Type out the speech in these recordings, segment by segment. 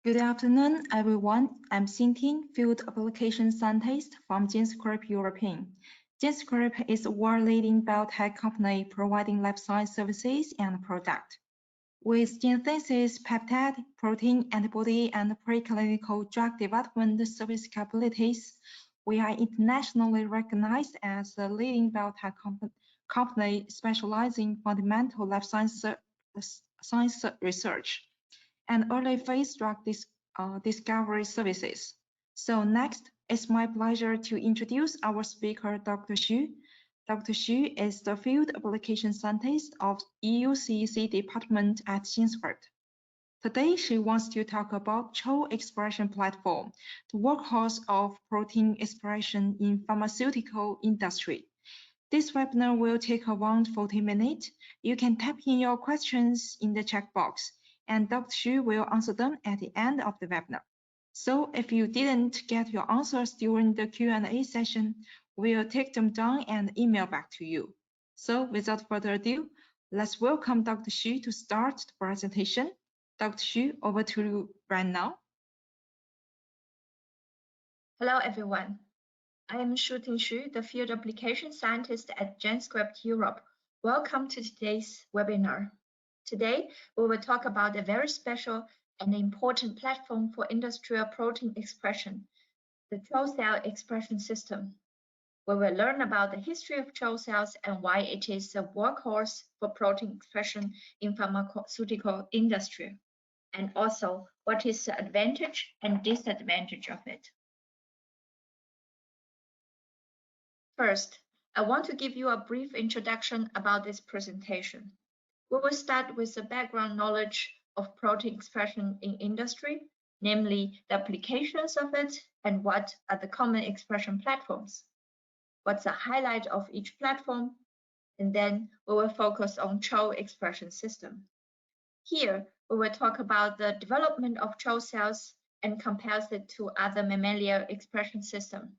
Good afternoon, everyone. I'm Xinting, Field Application Scientist from GenScript European. GenScript is a world-leading biotech company providing life science services and products. With gene synthesis, peptide, protein, antibody, and preclinical drug development service capabilities, we are internationally recognized as a leading biotech company specializing in fundamental life science research and early phase drug discovery services. So next, it's my pleasure to introduce our speaker, Dr. Xu. Dr. Xu is the Field Application Scientist of EUCC Department at GenScript. Today, she wants to talk about CHO Expression Platform, the workhorse of protein expression in pharmaceutical industry. This webinar will take around 40 minutes. You can type in your questions in the chat box, and Dr. Xu will answer them at the end of the webinar. So if you didn't get your answers during the Q&A session, we'll take them down and email back to you. So without further ado, let's welcome Dr. Xu to start the presentation. Dr. Xu, over to you right now. Hello, everyone. I am Shooting Xu, the Field Application Scientist at GenScript Europe. Welcome to today's webinar. Today, we will talk about a very special and important platform for industrial protein expression, the CHO Expression System. We will learn about the history of CHO cells and why it is a workhorse for protein expression in pharmaceutical industry, and also what is the advantage and disadvantage of it. First, I want to give you a brief introduction about this presentation. We will start with the background knowledge of protein expression in industry, namely the applications of it and what are the common expression platforms. What's the highlight of each platform? And then we will focus on CHO Expression System. Here, we will talk about the development of CHO cells and compare it to other mammalian expression system.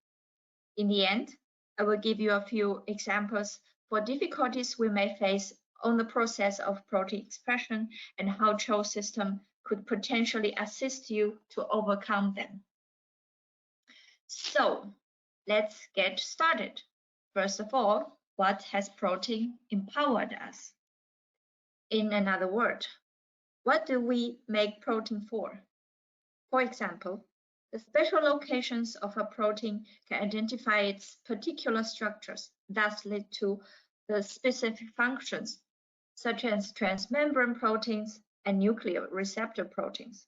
In the end, I will give you a few examples for difficulties we may face on the process of protein expression and how CHO system could potentially assist you to overcome them. So let's get started. First of all, what has protein empowered us? In another word, what do we make protein for? For example, the special locations of a protein can identify its particular structures, thus lead to the specific functions, such as transmembrane proteins and nuclear receptor proteins.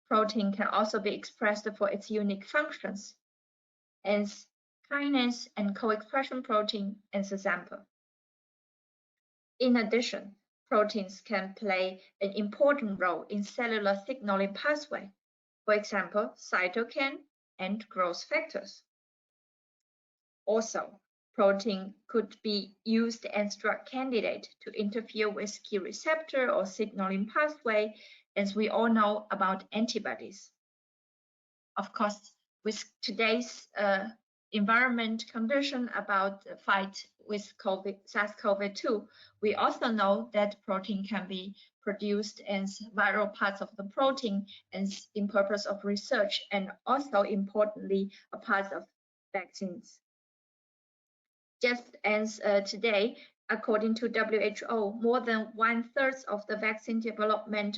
Protein can also be expressed for its unique functions, as kinase and co-expression protein as example. In addition, proteins can play an important role in cellular signaling pathway, for example, cytokine and growth factors. Also, protein could be used as drug candidate to interfere with key receptor or signaling pathway, as we all know about antibodies. Of course, with today's environment condition about the fight with SARS-CoV-2, we also know that protein can be produced as viral parts of the protein as in purpose of research, and also importantly a part of vaccines. Just as today, according to WHO, more than 1/3 of the vaccine development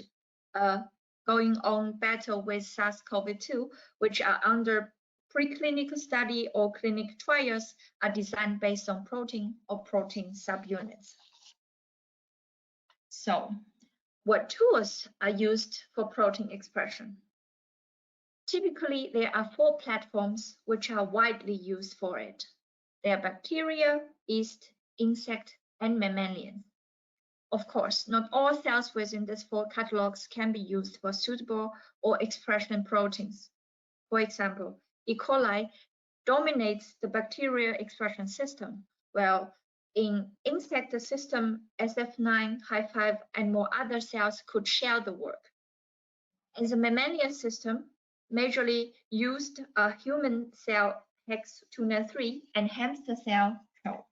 going on battle with SARS-CoV-2, which are under preclinical study or clinical trials, are designed based on protein or protein subunits. So, what tools are used for protein expression? Typically, there are 4 platforms which are widely used for it. They are bacteria, yeast, insect, and mammalian. Of course, not all cells within these 4 catalogs can be used for suitable or expression proteins. For example, E. coli dominates the bacterial expression system, while in insect system, SF9, Hi5, and more other cells could share the work. In the mammalian system, majorly used are human cell Hex293 and hamster cell CHO.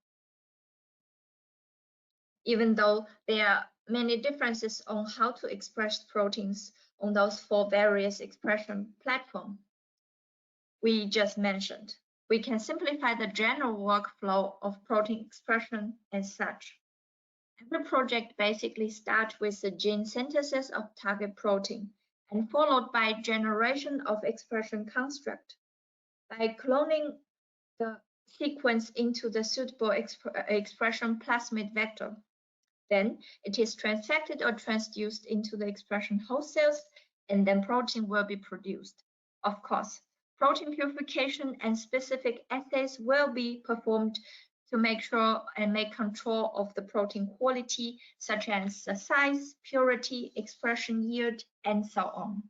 Even though there are many differences on how to express proteins on those 4 various expression platforms we just mentioned. We can simplify the general workflow of protein expression as such. Every project basically starts with the gene synthesis of target protein and followed by generation of expression construct. By cloning the sequence into the suitable expression plasmid vector, then it is transfected or transduced into the expression host cells, and then protein will be produced. Of course, protein purification and specific assays will be performed to make sure and make control of the protein quality, such as the size, purity, expression yield, and so on.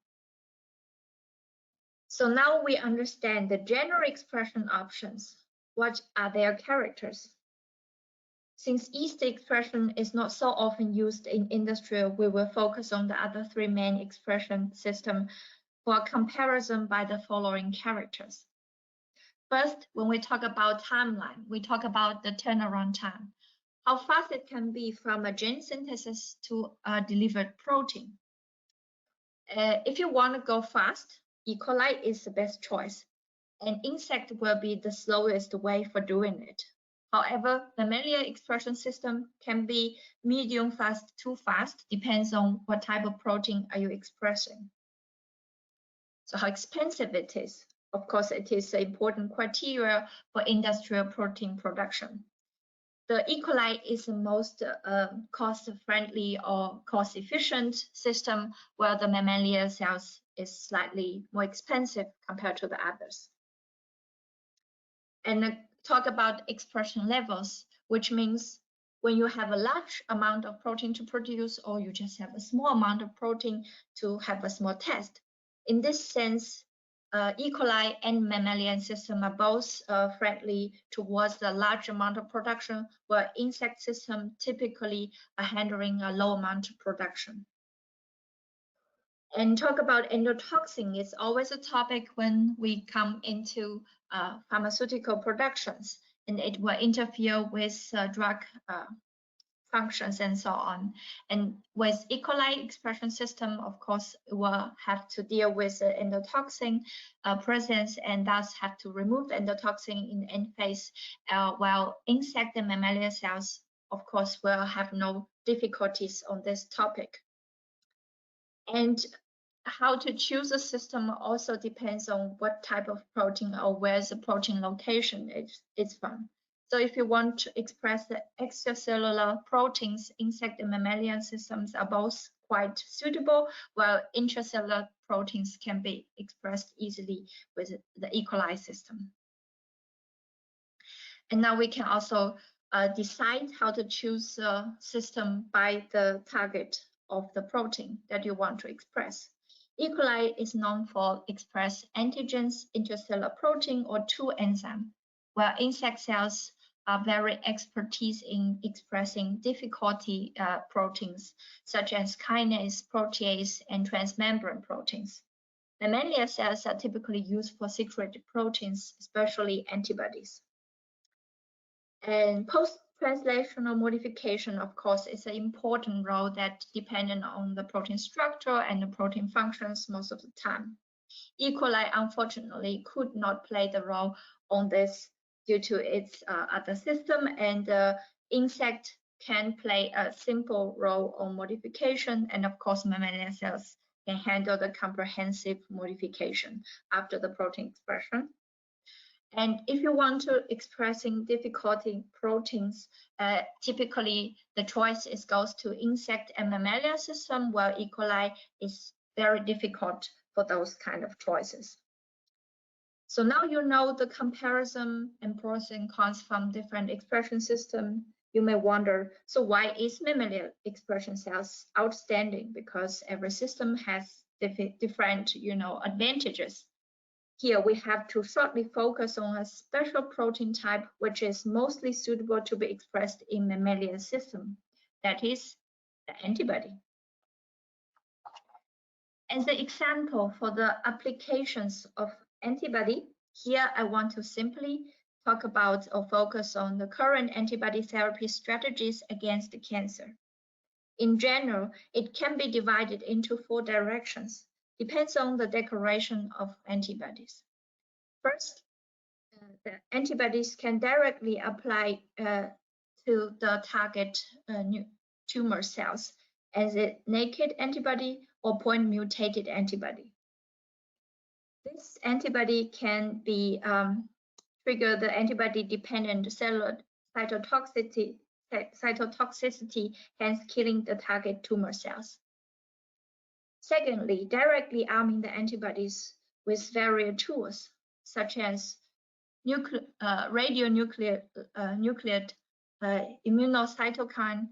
So now we understand the general expression options. What are their characters? Since yeast expression is not so often used in industry, we will focus on the other 3 main expression systems for comparison by the following characters. First, when we talk about timeline, we talk about the turnaround time, how fast it can be from a gene synthesis to a delivered protein. If you want to go fast, E. coli is the best choice, and insect will be the slowest way for doing it. However, mammalian expression system can be medium fast to fast, depends on what type of protein are you expressing. So how expensive it is. Of course, it is an important criteria for industrial protein production. The E. coli is the most cost-friendly or cost-efficient system, while the mammalian cells is slightly more expensive compared to the others. And talk about expression levels, which means when you have a large amount of protein to produce, or you just have a small amount of protein to have a small test. In this sense, E. coli and mammalian system are both friendly towards the large amount of production, while insect system typically are handling a low amount of production. And talk about endotoxin is always a topic when we come into pharmaceutical productions, and it will interfere with drug functions and so on. And with E. coli expression system, of course, will have to deal with the endotoxin presence and thus have to remove endotoxin in the end phase, while insect and mammalian cells, of course, will have no difficulties on this topic. And how to choose a system also depends on what type of protein or where the protein location is from. So if you want to express the extracellular proteins, insect and mammalian systems are both quite suitable, while intracellular proteins can be expressed easily with the E. coli system. And now we can also decide how to choose a system by the target of the protein that you want to express. E. coli is known for express antigens, intracellular protein, or 2 enzyme, while insect cells are very expertise in expressing difficulty proteins, such as kinase, protease, and transmembrane proteins. Mammalian cells are typically used for secreted proteins, especially antibodies. And post-translational modification, of course, is an important role that depends on the protein structure and the protein functions most of the time. E. coli, unfortunately, could not play the role on this due to its other system, and insect can play a simple role on modification, and of course, mammalian cells can handle the comprehensive modification after the protein expression. And if you want to expressing difficulty proteins, typically the choice goes to insect and mammalian system, while E. coli is very difficult for those kind of choices. So now you know the comparison and pros and cons from different expression systems. You may wonder, so why is mammalian expression cells outstanding? Because every system has different, advantages. Here we have to shortly focus on a special protein type which is mostly suitable to be expressed in mammalian system, that is the antibody. As an example for the applications of antibody, here I want to simply talk about or focus on the current antibody therapy strategies against cancer. In general, it can be divided into 4 directions, depends on the decoration of antibodies. First, the antibodies can directly apply to the target tumor cells as a naked antibody or point mutated antibody. This antibody can be trigger the antibody-dependent cellular cytotoxicity, hence killing the target tumor cells. Secondly, directly arming the antibodies with various tools, such as radionuclide immunocytokine,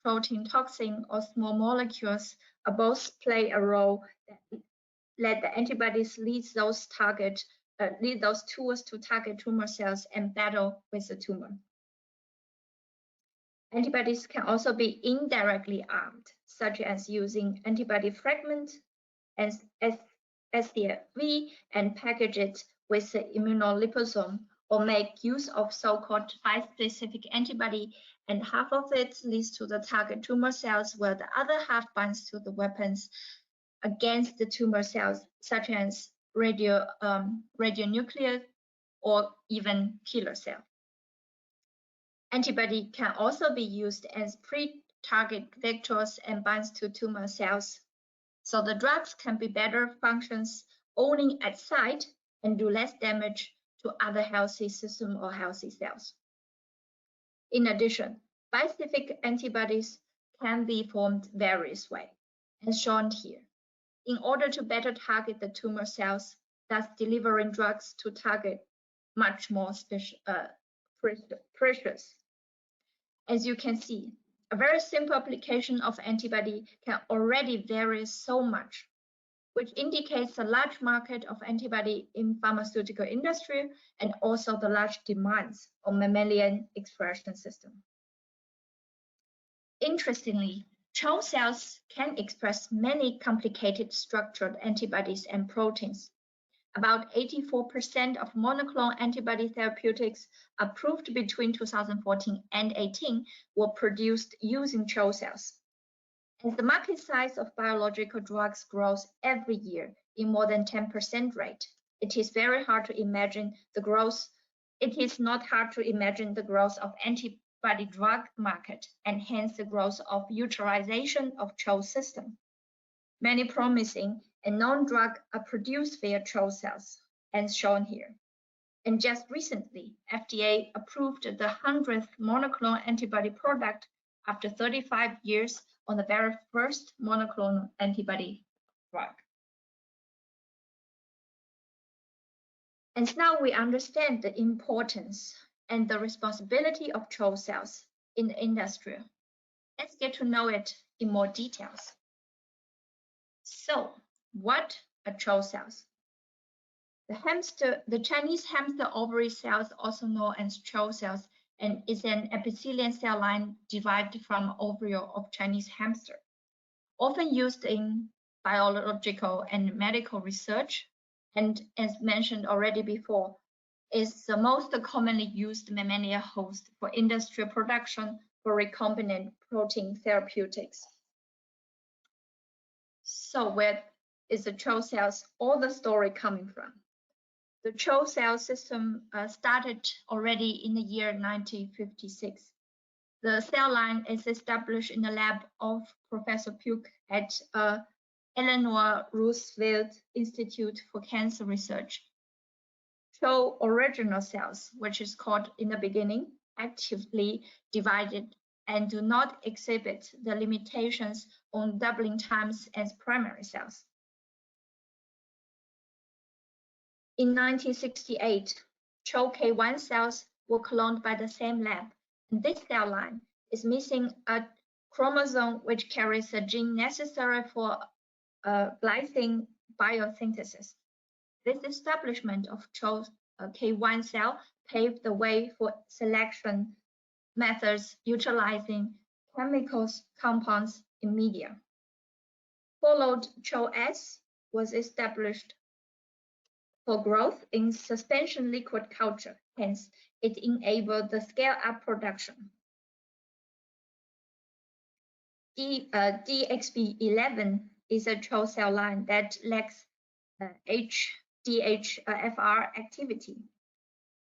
protein toxin, or small molecules, both play a role that let the antibodies lead those tools to target tumor cells and battle with the tumor. Antibodies can also be indirectly armed, such as using antibody fragment as SCFV and package it with the immunoliposome, or make use of so-called bispecific antibody, and half of it leads to the target tumor cells, while the other half binds to the weapons against the tumor cells, such as radionuclide or even killer cell. Antibody can also be used as pre-target vectors and binds to tumor cells, so the drugs can be better functions only at site and do less damage to other healthy systems or healthy cells. In addition, bispecific antibodies can be formed various ways, as shown here, in order to better target the tumor cells, thus delivering drugs to target much more precious. As you can see, a very simple application of antibody can already vary so much, which indicates the large market of antibody in pharmaceutical industry and also the large demands on mammalian expression system. Interestingly, CHO cells can express many complicated structured antibodies and proteins. About 84% of monoclonal antibody therapeutics approved between 2014 and 2018 were produced using CHO cells. As the market size of biological drugs grows every year in more than 10% rate, it is very hard to imagine the growth. It is not hard to imagine the growth of antibody drug market and hence the growth of utilization of CHO system. Many promising and known drugs are produced via CHO cells, as shown here. And just recently, FDA approved the 100th monoclonal antibody product after 35 years on the very first monoclonal antibody drug. And now we understand the importance and the responsibility of CHO cells in the industry. Let's get to know it in more details. So, what are CHO cells? The Chinese hamster ovary cells, also known as CHO cells, and is an epithelial cell line derived from ovary of Chinese hamster, often used in biological and medical research, and as mentioned already before, is the most commonly used mammalian host for industrial production for recombinant protein therapeutics. So where is the CHO cells or the story coming from? The CHO cell system started already in the year 1956. The cell line is established in the lab of Professor Puck at Eleanor Roosevelt Institute for Cancer Research. CHO original cells, which is called in the beginning, actively divided and do not exhibit the limitations on doubling times as primary cells. In 1968, CHO K1 cells were cloned by the same lab, and this cell line is missing a chromosome which carries a gene necessary for glycine biosynthesis. This establishment of CHO K1 cell paved the way for selection methods utilizing chemicals compounds in media. Followed, CHO-S was established for growth in suspension liquid culture, hence it enabled the scale-up production. DXB11 is a CHO cell line that lacks HDHFR activity.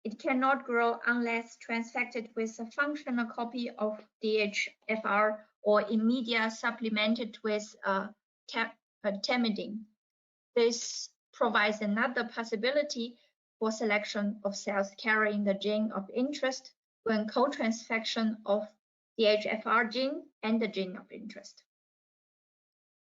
It cannot grow unless transfected with a functional copy of DHFR or in media supplemented with thymidine. This provides another possibility for selection of cells carrying the gene of interest when co-transfection of DHFR gene and the gene of interest.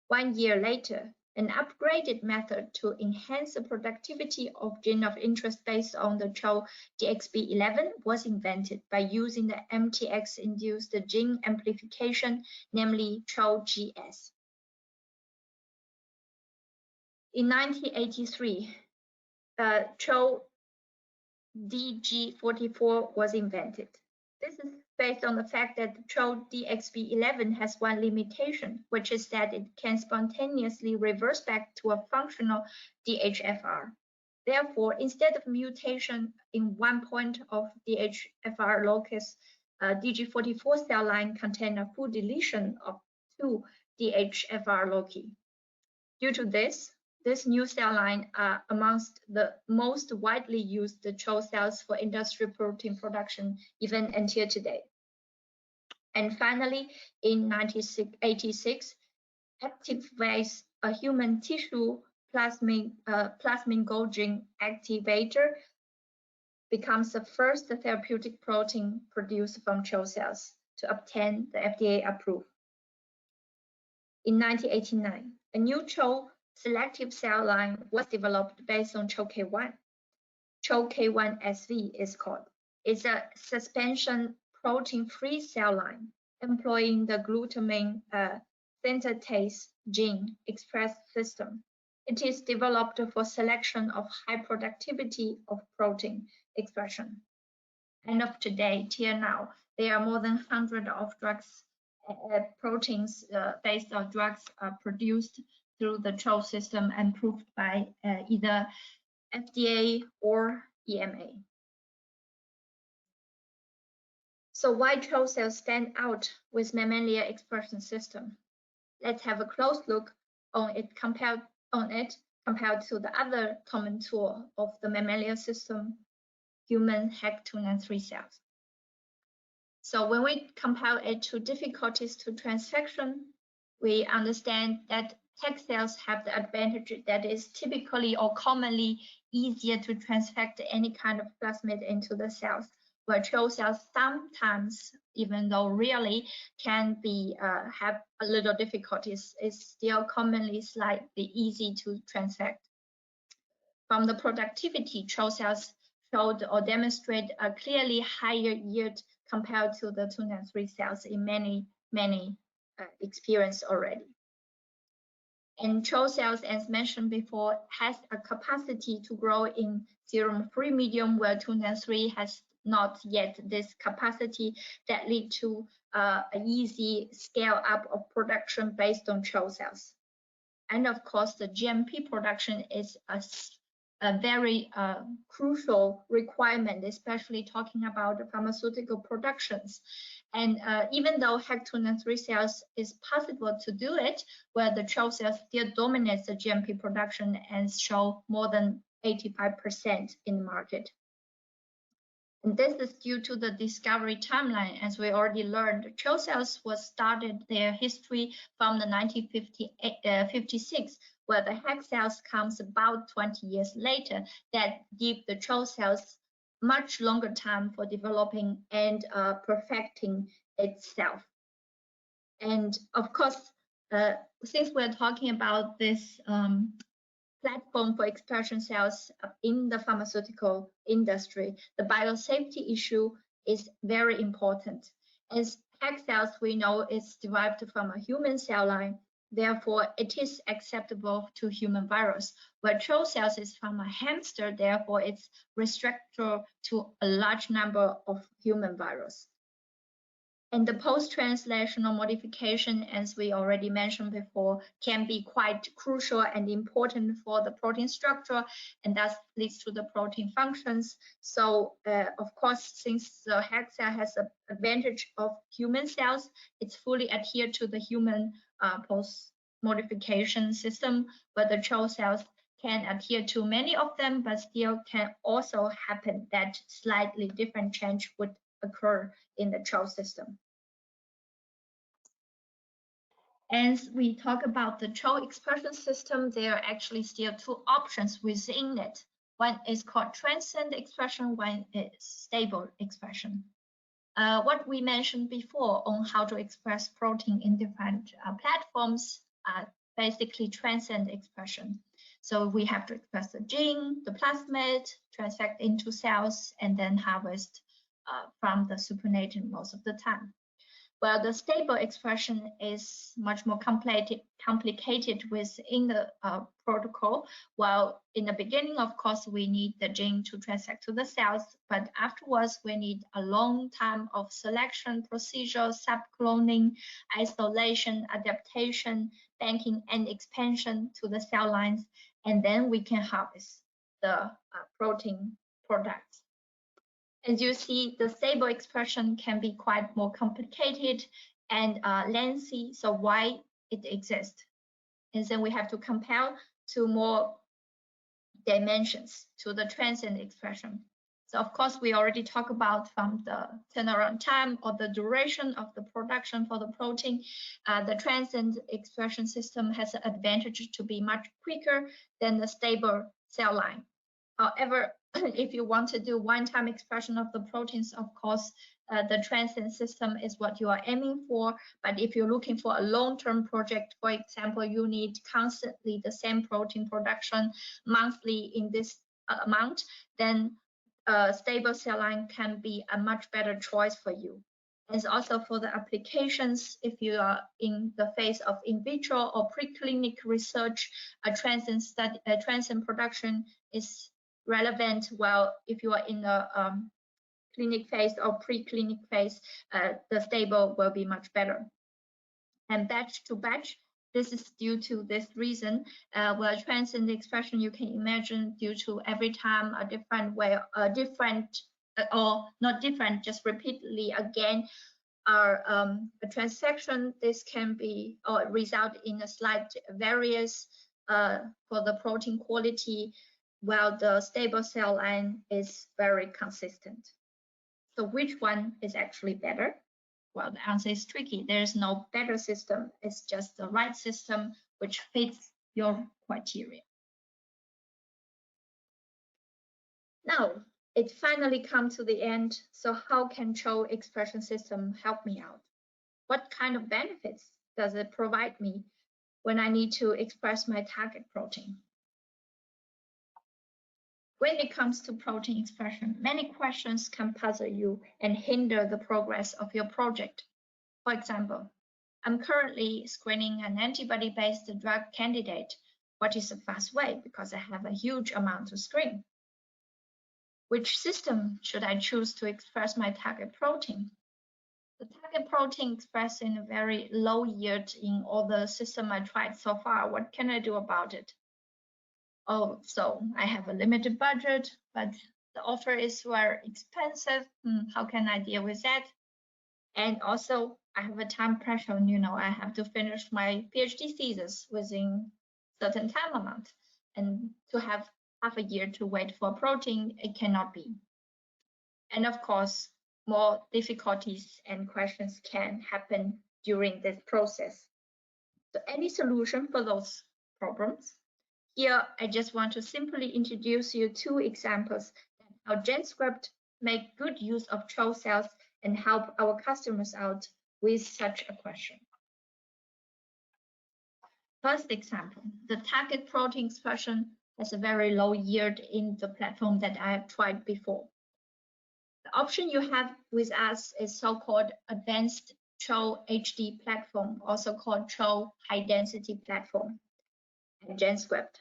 1 year later, an upgraded method to enhance the productivity of gene of interest based on the CHO DXB11 was invented by using the MTX-induced gene amplification, namely CHO-GS. In 1983, CHO DG44 was invented. This is based on the fact that CHO DXB11 has one limitation, which is that it can spontaneously reverse back to a functional DHFR. Therefore, instead of mutation in one point of DHFR locus, DG44 cell line contain a full deletion of 2 DHFR loci. Due to this new cell line are amongst the most widely used CHO cells for industrial protein production even until today. And finally, in 1986, activates a human tissue plasmin Golgi activator becomes the first therapeutic protein produced from CHO cells to obtain the FDA approval. In 1989, a new CHO selective cell line was developed based on CHO-K1. CHO-K1SV is called. It's a suspension protein-free cell line employing the glutamine synthetase gene express system. It is developed for selection of high productivity of protein expression. And of today, till now, there are more than 100 of drugs, proteins based on drugs produced through the CHO system and approved by either FDA or EMA. So why CHO cells stand out with mammalian expression system? Let's have a close look on it compared to the other common tool of the mammalian system, human HEC293 cells. So when we compare it to difficulties to transfection, we understand that HEC cells have the advantage that is typically or commonly easier to transfect any kind of plasmid into the cells, where CHO cells sometimes, even though rarely, can be have a little difficulties. It's still commonly slightly easy to transfect. From the productivity, CHO cells showed or demonstrate a clearly higher yield compared to the 293 cells in many experience already. And CHO cells, as mentioned before, has a capacity to grow in serum-free medium, where 293 has not yet this capacity that lead to an easy scale up of production based on CHO cells. And of course, the GMP production is a very crucial requirement, especially talking about the pharmaceutical productions. And even though HEC293 cells is possible to do it, where the CHO cells still dominates the GMP production and show more than 85% in the market. And this is due to the discovery timeline. As we already learned, CHO cells was started their history from the 1956, where the HEC cells comes about 20 years later, that give the CHO cells much longer time for developing and perfecting itself. And of course, since we're talking about this platform for expression cells in the pharmaceutical industry, the biosafety issue is very important. As HEC cells, we know, is derived from a human cell line. Therefore, it is acceptable to human virus, where CHO cells is from a hamster. Therefore, it's restricted to a large number of human virus. And the post-translational modification, as we already mentioned before, can be quite crucial and important for the protein structure, and thus leads to the protein functions. So, of course, since the HEK cell has the advantage of human cells, it's fully adhered to the human post-modification system, but the CHO cells can adhere to many of them, but still can also happen that slightly different change would occur in the CHO system. As we talk about the CHO expression system, there are actually still two options within it. One is called Transcend expression, one is stable expression. What we mentioned before on how to express protein in different platforms are basically Transcend expression. So we have to express the gene, the plasmid, transfect into cells, and then harvest from the supernatant most of the time. Well, the stable expression is much more complicated within the protocol. While in the beginning, of course, we need the gene to transfect to the cells, but afterwards we need a long time of selection procedure, subcloning, isolation, adaptation, banking, and expansion to the cell lines, and then we can harvest the protein products. As you see, the stable expression can be quite more complicated and lengthy, so why it exists? And then we have to compare to more dimensions to the transient expression. So of course, we already talked about from the turnaround time or the duration of the production for the protein. The transient expression system has the advantage to be much quicker than the stable cell line. However, if you want to do one-time expression of the proteins, of course, the Transcend system is what you are aiming for. But if you're looking for a long-term project, for example, you need constantly the same protein production monthly in this amount, then a stable cell line can be a much better choice for you. And also for the applications, if you are in the phase of in vitro or preclinical research, a transient production is relevant. While if you are in the clinic phase or preclinic phase, the stable will be much better. And batch to batch, this is due to this reason. Where transient expression, you can imagine due to every time a different way, or not different, just repeatedly again, a transaction. This can be or result in a slight variance for the protein quality, while the stable cell line is very consistent. So which one is actually better? Well, the answer is tricky. There is no better system. It's just the right system which fits your criteria. Now, it finally comes to the end. So how can CHO expression system help me out? What kind of benefits does it provide me when I need to express my target protein? When it comes to protein expression, many questions can puzzle you and hinder the progress of your project. For example, I'm currently screening an antibody-based drug candidate. What is a fast way? Because I have a huge amount to screen. Which system should I choose to express my target protein? The target protein expressed in a very low yield in all the systems I tried so far. What can I do about it? Oh, so I have a limited budget, but the offer is very expensive. How can I deal with that? And also, I have a time pressure. I have to finish my PhD thesis within certain time amount, and to have half a year to wait for protein, it cannot be. And of course, more difficulties and questions can happen during this process. So, any solution for those problems? Here, I just want to simply introduce you two examples that how GenScript make good use of CHO cells and help our customers out with such a question. First example, the target protein expression has a very low yield in the platform that I have tried before. The option you have with us is so-called Advanced CHO HD platform, also called CHO High Density Platform, and GenScript.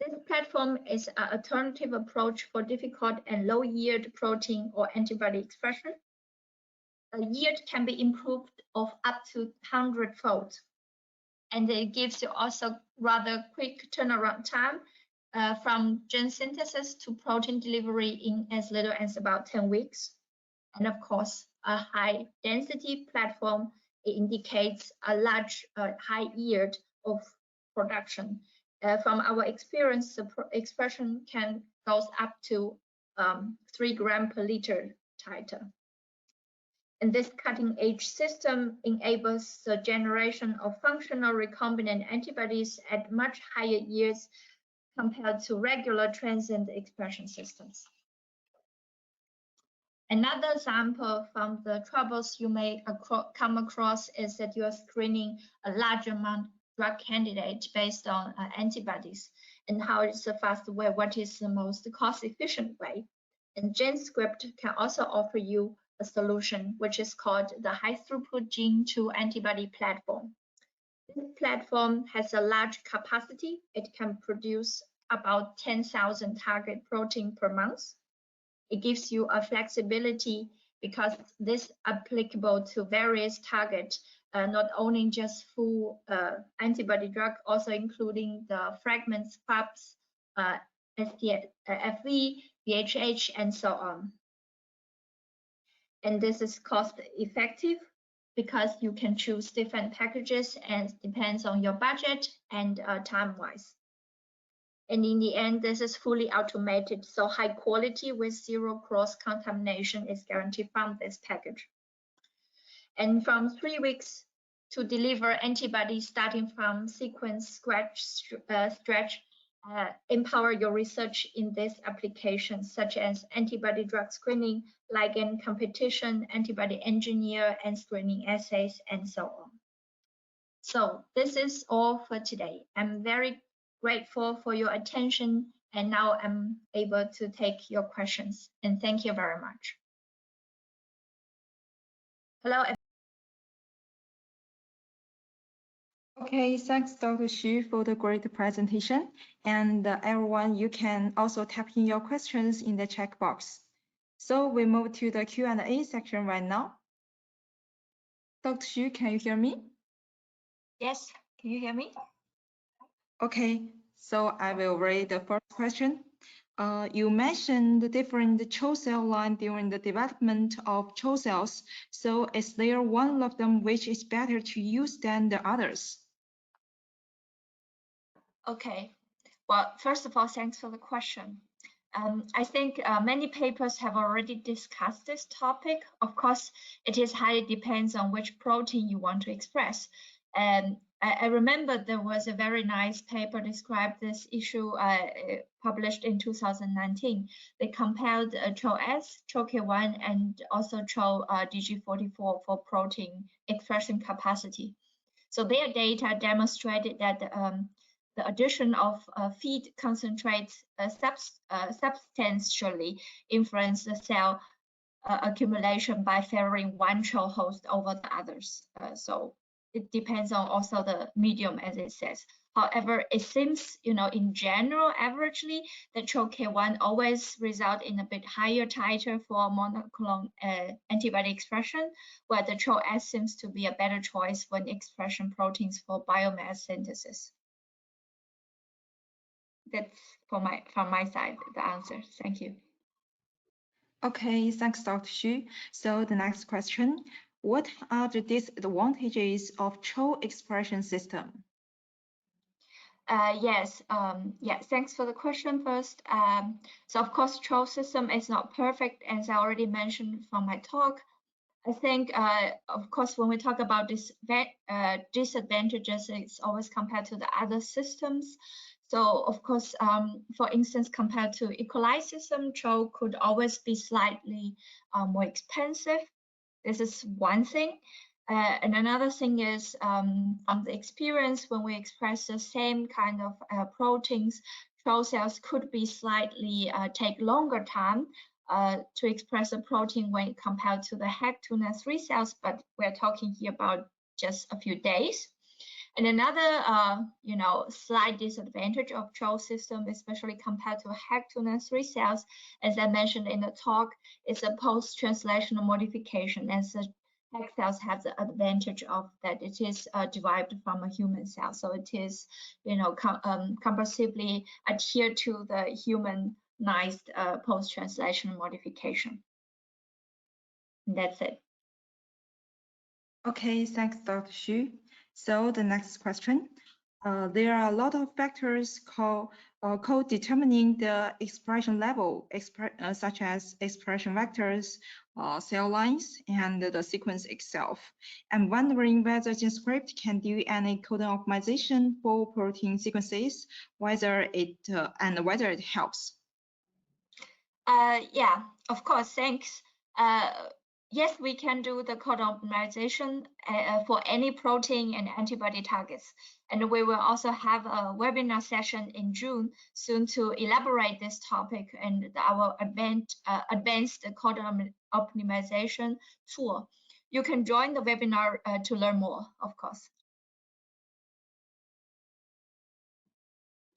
This platform is an alternative approach for difficult and low yield protein or antibody expression. yield can be improved of up to 100-fold. And it gives you also rather quick turnaround time from gene synthesis to protein delivery in as little as about 10 weeks. And of course, a high density platform, it indicates a large, high yield of production. From our experience, the expression can goes up to 3 grams per liter titer. And this cutting-edge system enables the generation of functional recombinant antibodies at much higher yields compared to regular Transcend expression systems. Another example from the troubles you may come across is that you are screening a large amount of drug candidate based on antibodies, and how is the fast way, what is the most cost-efficient way. And GenScript can also offer you a solution which is called the high throughput gene to antibody platform. This platform has a large capacity. It can produce about 10,000 target protein per month. It gives you a flexibility because this is applicable to various targets, not only just full antibody drug, also including the fragments, PAPs, FV, VHH, and so on. And this is cost effective because you can choose different packages and depends on your budget and time-wise. And in the end, this is fully automated, so high quality with 0 cross-contamination is guaranteed from this package. And from 3 weeks to deliver antibodies starting from sequence stretch, empower your research in this application, such as antibody drug screening, ligand competition, antibody engineer, and screening assays, and so on. So this is all for today. I'm very grateful for your attention, and now I'm able to take your questions. And thank you very much. Hello. Okay, thanks, Dr. Xu, for the great presentation. And everyone, you can also type in your questions in the chat box. So we move to the Q&A section right now. Dr. Xu, can you hear me? Yes, can you hear me? Okay, so I will read the first question. You mentioned the different CHO cell line during the development of CHO cells. So is there one of them which is better to use than the others? Okay, well, first of all, thanks for the question. I think many papers have already discussed this topic. Of course, it is highly depends on which protein you want to express. And I remember there was a very nice paper described this issue published in 2019. They compared CHO-S, CHO-K1, and also CHO-DG44 for protein expression capacity. So their data demonstrated that the addition of feed concentrates substantially influence the cell accumulation by favoring one CHO host over the others. So it depends on also the medium, as it says. However, it seems, in general, averagely, the CHO-K1 always result in a bit higher titer for monoclonal antibody expression, where the CHO-S seems to be a better choice when expression proteins for biomass synthesis. That's from my side, the answer. Thank you. Okay, thanks, Dr. Xu. So the next question, what are the disadvantages of CHO expression system? Yes, thanks for the question first. So of course, CHO system is not perfect, as I already mentioned from my talk. I think, of course, when we talk about this disadvantages, it's always compared to the other systems. So of course, for instance, compared to E. coli system, CHO could always be slightly more expensive. This is one thing. And another thing is from the experience, when we express the same kind of proteins, CHO cells could be slightly take longer time to express a protein when compared to the HEC2/3 cells, but we're talking here about just a few days. And another, slight disadvantage of CHO system, especially compared to HEC2/3 cells, as I mentioned in the talk, is a post-translational modification, as the egg cells have the advantage of that it is derived from a human cell, so it is, comprehensively adhere to the humanized post-translational modification. And that's it. Okay, thanks, Dr. Xu. So the next question. There are a lot of factors co-determining the expression level, such as expression vectors, cell lines, and the sequence itself. I'm wondering whether GenScript can do any codon optimization for protein sequences, whether it helps. Yeah, of course, thanks. Yes, we can do the code optimization for any protein and antibody targets. And we will also have a webinar session in June soon to elaborate this topic and our advanced code optimization tool. You can join the webinar to learn more, of course.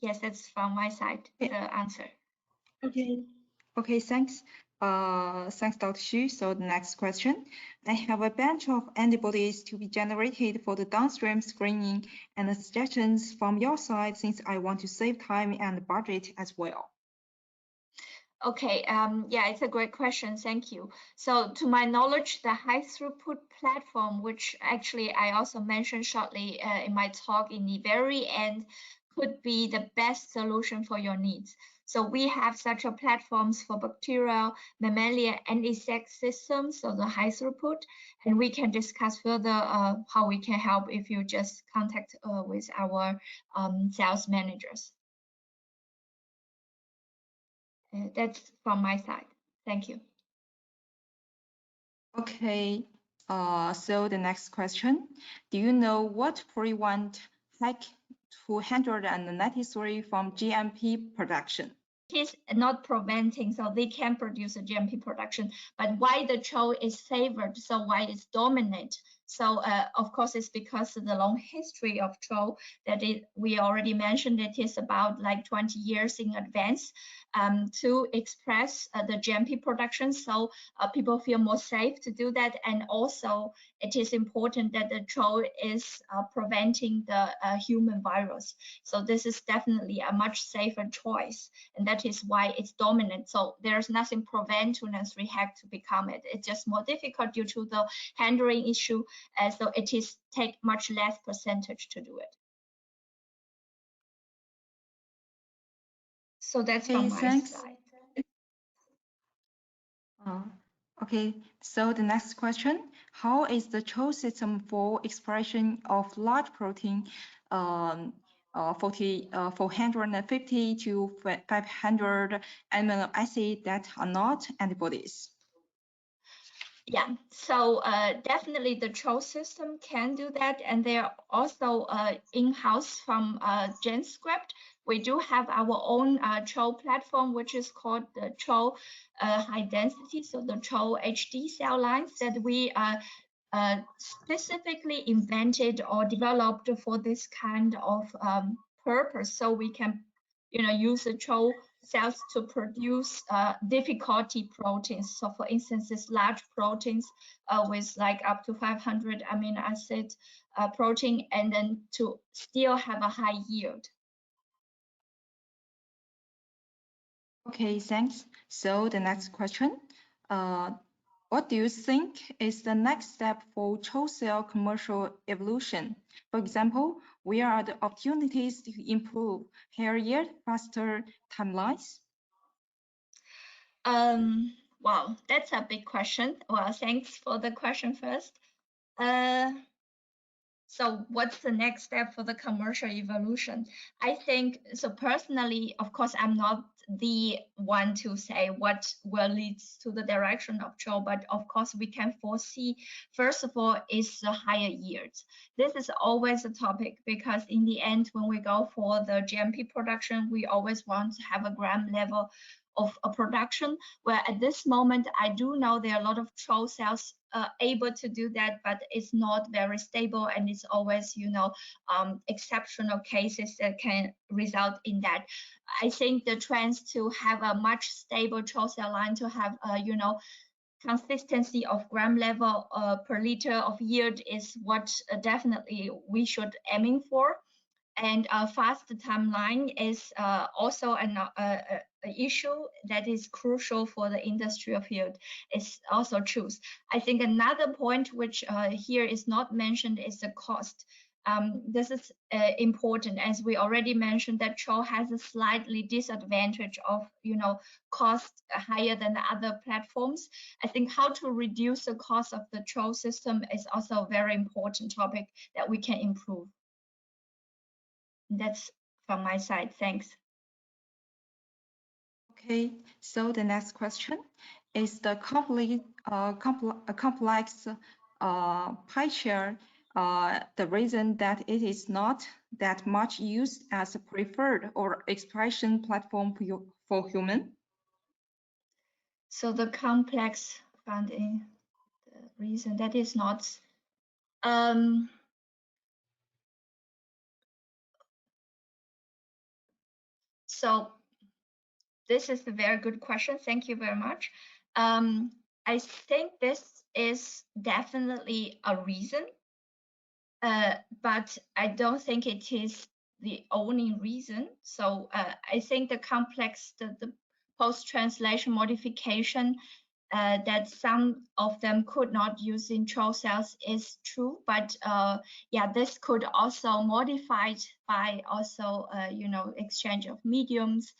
Yes, that's from my side, the answer. Okay, thanks. Thanks, Dr. Xu. So the next question. I have a bunch of antibodies to be generated for the downstream screening and suggestions from your side, since I want to save time and budget as well. Okay, yeah, it's a great question. Thank you. So to my knowledge, the high throughput platform, which actually I also mentioned shortly in my talk in the very end, could be the best solution for your needs. So we have such a platforms for bacterial, mammalian, and insect systems, so the high throughput, and we can discuss further how we can help if you just contact with our sales managers. That's from my side. Thank you. Okay, so the next question. Do you know what prevent HEC 293 from GMP production? It is not preventing, so they can produce a GMP production, but why the CHO is favored, so why it's dominant. So of course, it's because of the long history of CHO that we already mentioned. It is about like 20 years in advance to express the GMP production. So people feel more safe to do that. And also it is important that the CHO is preventing the human virus. So this is definitely a much safer choice. And that is why it's dominant. So there's nothing prevent 293 HEC to become it. It's just more difficult due to the handling issue. So it is take much less percentage to do it. So that's from my side. Okay, so the next question, how is the CHO system for expression of large protein 450 to 500 amino acids that are not antibodies? Yeah, so definitely the CHO system can do that, and they're also in-house from GenScript. We do have our own CHO platform, which is called the CHO high density, so the CHO HD cell lines that we specifically invented or developed for this kind of purpose, so we can, use the CHO cells to produce difficulty proteins. So for instance, these large proteins with like up to 500 amino acid protein, and then to still have a high yield. Okay, thanks. So the next question, what do you think is the next step for CHO cell commercial evolution? For example, where are the opportunities to improve higher yield, faster timelines? Wow, that's a big question. Well, thanks for the question first. So what's the next step for the commercial evolution? I think, so personally, of course, I'm not the one to say what will lead to the direction of CHO, but of course we can foresee, first of all, is the higher yields. This is always a topic because in the end, when we go for the GMP production, we always want to have a gram level of a production, where at this moment, I do know there are a lot of CHO cells able to do that, but it's not very stable, and it's always, exceptional cases that can result in that. I think the trends to have a much stable CHO cell line, to have, consistency of gram level per liter of yield is what definitely we should aiming for. And a fast timeline is also an issue that is crucial for the industry of yield. It's also true. I think another point which here is not mentioned is the cost. This is important, as we already mentioned that CHO has a slightly disadvantage of, cost higher than the other platforms. I think how to reduce the cost of the CHO system is also a very important topic that we can improve. That's from my side. Thanks. Okay, so the next question is the complex pie chart the reason that it is not that much used as a preferred or expression platform for human? So the complex funding, the reason that is not. So this is a very good question. Thank you very much. I think this is definitely a reason, but I don't think it is the only reason. So I think the complex, the post-translation modification that some of them could not use in CHO cells is true, but yeah, this could also modified by also exchange of mediums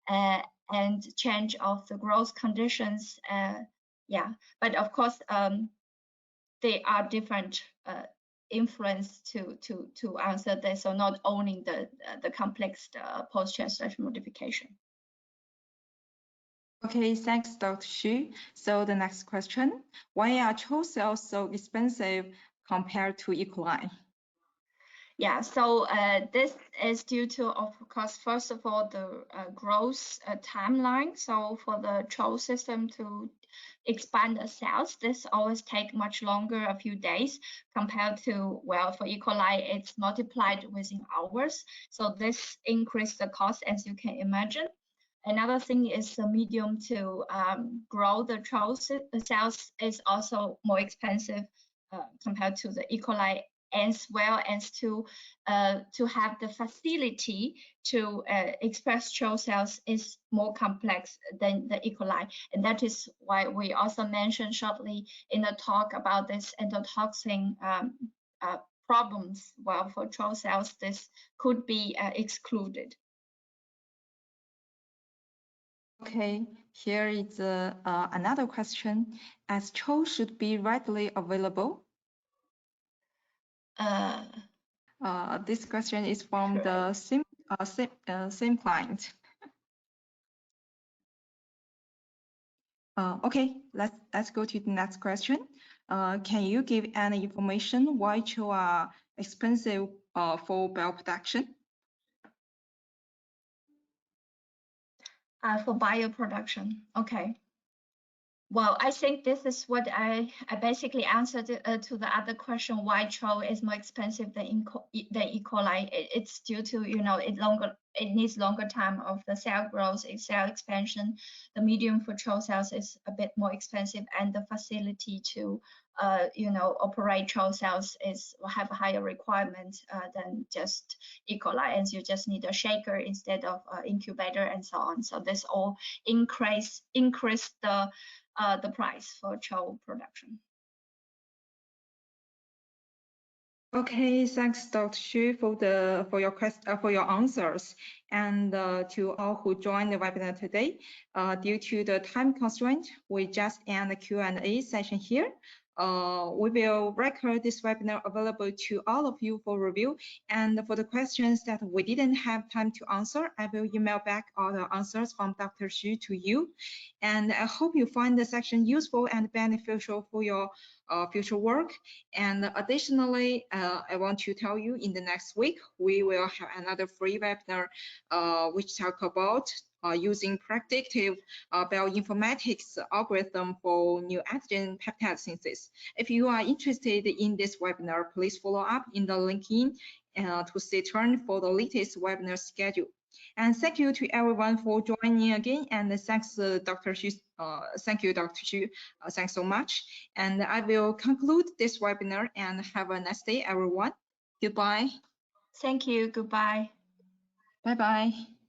and change of the growth conditions. Yeah, but of course they are different influence to answer this, so not only the complex post-translation modification. Okay, thanks, Dr. Xu. So the next question, why are CHO cells so expensive compared to E. coli? Yeah, so this is due to, of course, first of all, the growth timeline. So for the CHO system to expand the cells, this always take much longer, a few days, compared to, well, for E. coli, it's multiplied within hours. So this increased the cost, as you can imagine. Another thing is the medium to grow the CHO cells is also more expensive compared to the E. coli, as well as to have the facility to express CHO cells is more complex than the E. coli. And that is why we also mentioned shortly in the talk about this endotoxin problems. Well, for CHO cells, this could be excluded. Okay, here is another question. As CHO should be readily available? This question is from the same client. Okay, let's go to the next question. Can you give any information why CHO are expensive for bioproduction? For bioproduction, okay. Well, I think this is what I basically answered to the other question, why CHO is more expensive than E. coli. It's due to, it needs longer time of the cell growth, cell expansion. The medium for CHO cells is a bit more expensive, and the facility to, operate CHO cells have a higher requirement than just E. coli, and you just need a shaker instead of incubator and so on. So this all increase the price for CHO production. Okay, thanks, Dr. Xu, for your answers, and to all who joined the webinar today. Due to the time constraint, we just end the Q&A session here. We will record this webinar available to all of you for review. And for the questions that we didn't have time to answer, I will email back all the answers from Dr. Xu to you. And I hope you find the section useful and beneficial for your future work. And additionally, I want to tell you in the next week, we will have another free webinar which talk about using predictive bioinformatics algorithm for new antigen peptide synthesis. If you are interested in this webinar, please follow up in the link to stay tuned for the latest webinar schedule. And thank you to everyone for joining again. And thanks, Dr. Xu. Thank you, Dr. Xu. Thanks so much. And I will conclude this webinar and have a nice day, everyone. Goodbye. Thank you. Goodbye. Bye-bye.